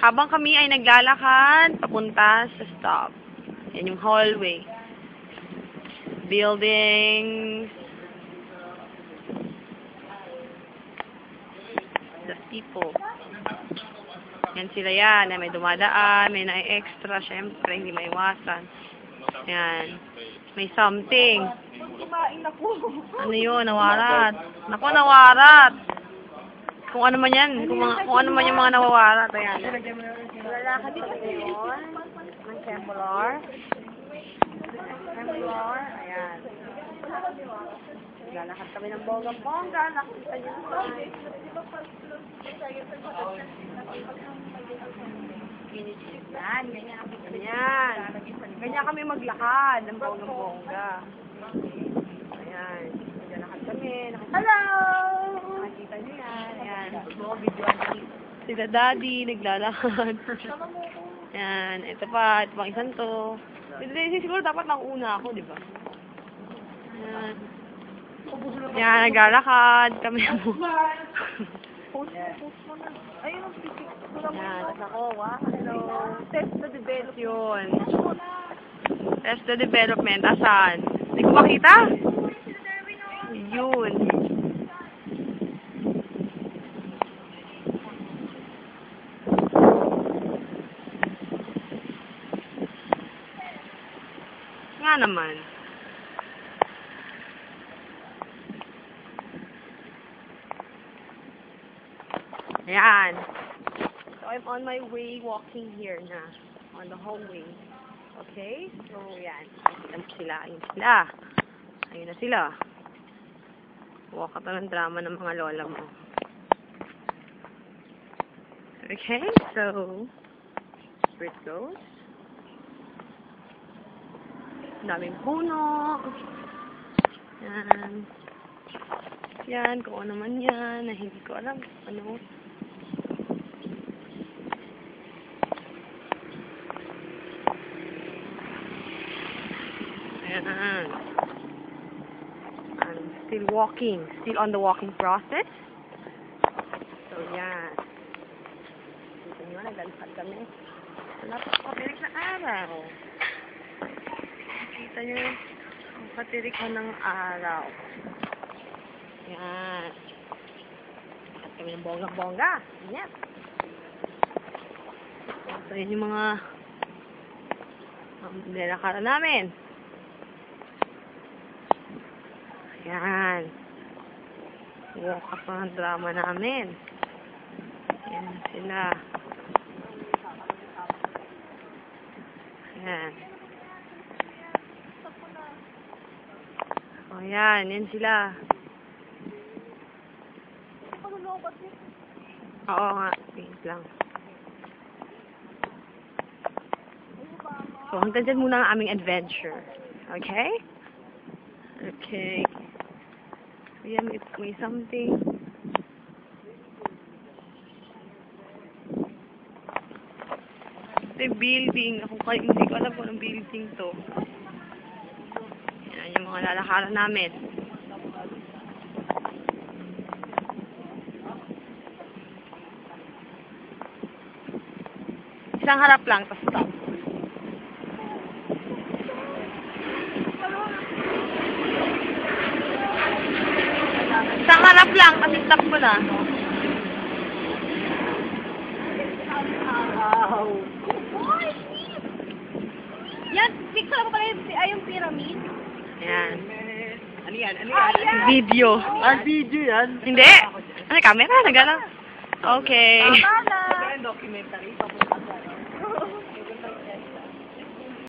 Habang kami ay naglalakad, papunta sa stop. Yan yung hallway. Buildings. The people. Yan sila yan. May dumadaan, may na-extra. Siyempre, hindi maiwasan. Yan. May something. Ano yun? Nawarat. Naku, nawarat. Kung ano man yan. Kung ano man yung mga nawawarat. Ayan. Lalakad dito yun. Ang Templar. Templar. Ayan. Lalakad kami ng bongga-bongga. Nakita niyo naman. Yan. Ganyan. Ganyan kami maglakad ng bongga-bongga. Ayan. Naglalakad kami. Hello! Nakikita niyo yan. Ayan. Sila daddy, naglalakad. Ayan. Ito pa. Ito pang isang to. Siguro dapat nang-una ako, di ba? Ayan. Ayan. Naglalakad. Kami mo. Ayun ang picture. Ayan. Tapos ako. Wow. Hello. Test the development. Yun. Test the development. Asan? Hindi ko makita? Yun. Nga naman. Ayan. So, I'm on my way walking here na. On the hallway. Okay? So, yan. Nakikita mo sila. Ayun sila. Ayun na sila. Walk ka ng drama ng mga lola mo. Okay? So, here it goes. Daming puno. Yan. Yan. Kung ano man yan. Na hindi ko alam. Ano. Ayan. I'm still walking. Still on the walking process. So, yan. Dito nyo, naglalakad kami. Napakatirik na araw. Nakita nyo, ang katirik ko ng araw. Yan. Lakad kami ng bongga-bongga. Yan. So, yan yung mga nilakaran namin. Yan. Walk up ang drama namin. Yan sila. Yan. O yan. Yan sila. Oo nga. Wait lang. So, hanggang dyan muna ang aming adventure. Okay? Okay. Ayan, may something. Ito yung building. Hindi ko alam kung anong building to. Ayan, yung mga lalakaran namin. Isang harap lang, tapos stop. Isang harap lang, kasi stop ko na. Wow! Yan, picture ko pala yung pyramid. Yan. Ano yan? Ano yan? Video. Video yan? Hindi. Ano, camera? Nagala? Okay. Bala! Documentary.